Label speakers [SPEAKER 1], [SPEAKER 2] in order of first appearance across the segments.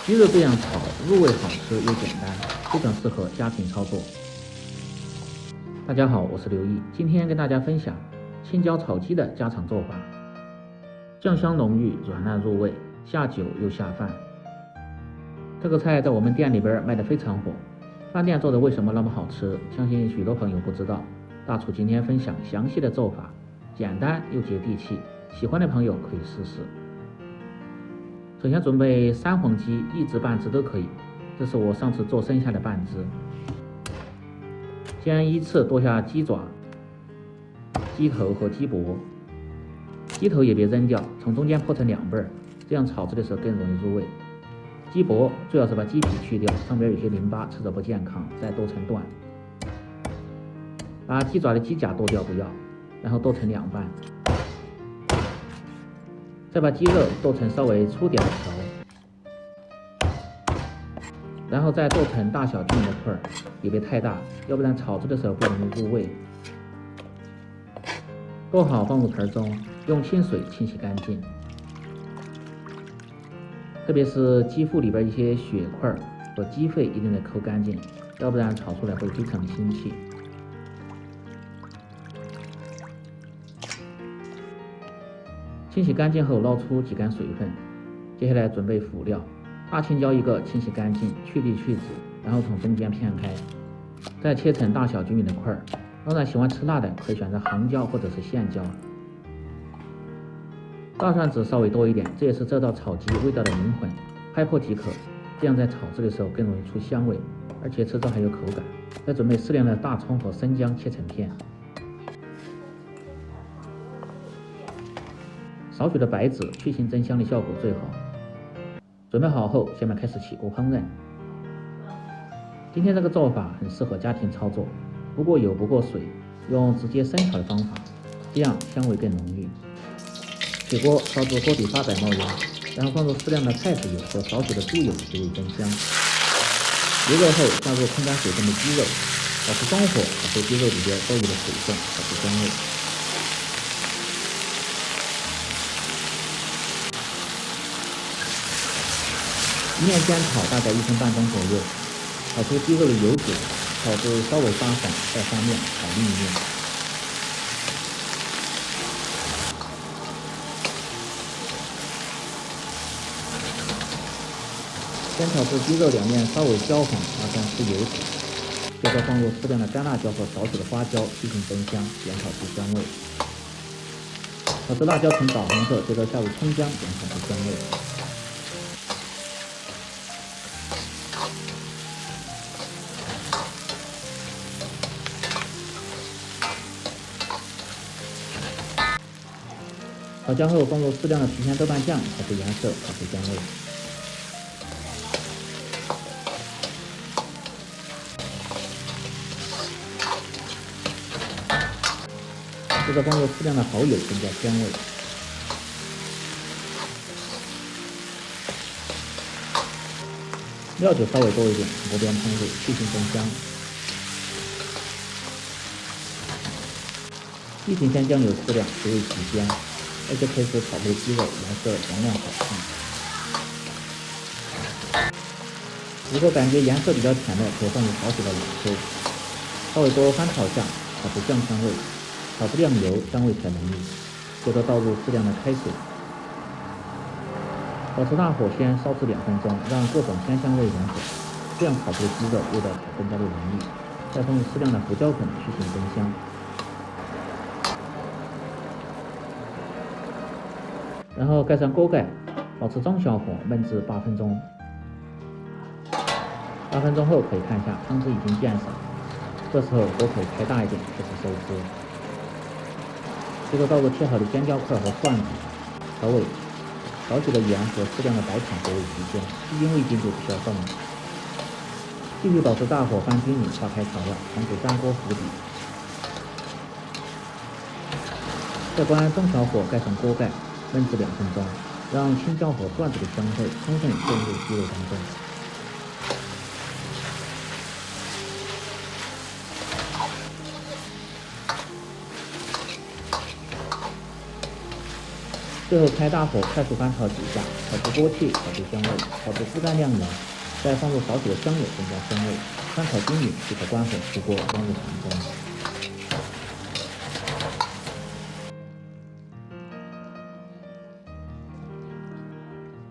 [SPEAKER 1] 鸡肉这样炒，入味好吃又简单，非常适合家庭操作。大家好，我是刘毅，今天跟大家分享青椒炒鸡的家常做法，酱香浓郁，软烂入味，下酒又下饭。这个菜在我们店里边卖得非常火，饭店做的为什么那么好吃？相信许多朋友不知道。大厨今天分享详细的做法，简单又接地气，喜欢的朋友可以试试。首先准备3黄鸡，1只半只都可以，这是我上次做剩下的半只。先依次剁下鸡爪、鸡头和鸡脖，鸡头也别扔掉，从中间剖成2半，这样炒制的时候更容易入味。鸡脖最好是把鸡皮去掉，上边有些淋巴，吃着不健康，再剁成段。把鸡爪的鸡甲剁掉不要，然后剁成2半。再把鸡肉剁成稍微粗点的条，然后再剁成大小均匀的块儿，也别太大，要不然炒制的时候不容易入味。剁好放入盆中，用清水清洗干净，特别是鸡腹里边一些血块和鸡肺一定得抠干净，要不然炒出来会非常腥气。清洗干净后捞出几干水分，接下来准备辅料。大青椒1个，清洗干净，去粒去籽，然后从中间片开，再切成大小均匀的块儿。当然喜欢吃辣的可以选择杭椒或者是线椒。大蒜籽稍微多一点，这也是这道炒鸡味道的灵魂，拍破即可，这样在炒制的时候更容易出香味，而且吃着还有口感。再准备适量的大葱和生姜切成片，少许的白芷，去腥增香的效果最好。准备好后，下面开始起锅烹饪。今天这个做法很适合家庭操作，不过油不过水，用直接生炒的方法，这样香味更浓郁。起锅烧至锅底发白冒烟，然后放入适量的菜籽油和少许的猪油，提味增香。油热后，加入控干水分的鸡肉，保持中火，把这鸡肉里边多余的水分炒出香味。一面煎炒大概1分半钟左右，炒出鸡肉的油脂，炒至稍微发散，再翻面炒另一面。先炒至鸡肉2面稍微焦红，拿出出油脂，接着放入适量的干辣椒和少许的花椒，去腥增香，煸炒出香味。炒至辣椒呈枣红色，接着下入葱姜，煸炒出香味。炒香后，放入适量的郫县豆瓣酱，炒出颜色，炒出香味。接着放入适量的蚝油，增加香味。料酒稍微多一点，锅边烹入，去腥增香。一品鲜酱油适量，提味提鲜，而且配合炒制鸡肉，颜色黄亮好看。如果感觉颜色比较浅的，可以放入少许的老抽，稍微多翻炒下，炒出酱香味，炒至亮油，香味才浓郁。接着倒入适量的开水，保持大火先烧至2分钟，让各种鲜香味融合，这样炒出的鸡肉味道才更加的浓郁。再放入适量的胡椒粉，去腥增香。然后盖上锅盖，保持中小火焖至8分钟。8分钟后可以看一下汤汁已经变少，这时候火可以开大一点，开始收汁。接着倒入切好的尖椒块和蒜子，调味，少许的盐和适量的白糖作为提鲜，鸡精味精就不需要放了。继续保持大火翻均匀，化开调料，防止粘锅糊底。再关中小火盖上锅盖，焖至2分钟，让青椒和蒜子的香味充分渗入鸡肉当中。最后开大火快速翻炒几下，炒出锅气，炒出香味，炒至肤干亮油，再放入少许的香油增加鲜味，翻炒均匀即可关火出锅，扔入盘中。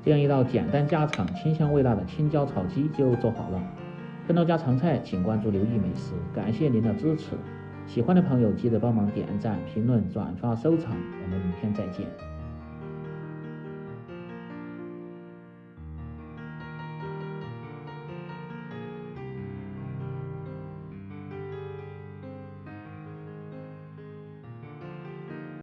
[SPEAKER 1] 这样一道简单家常、清香味辣的青椒炒鸡就做好了。更多家常菜，请关注刘毅美食。感谢您的支持，喜欢的朋友记得帮忙点赞、评论、转发、收藏。我们明天再见。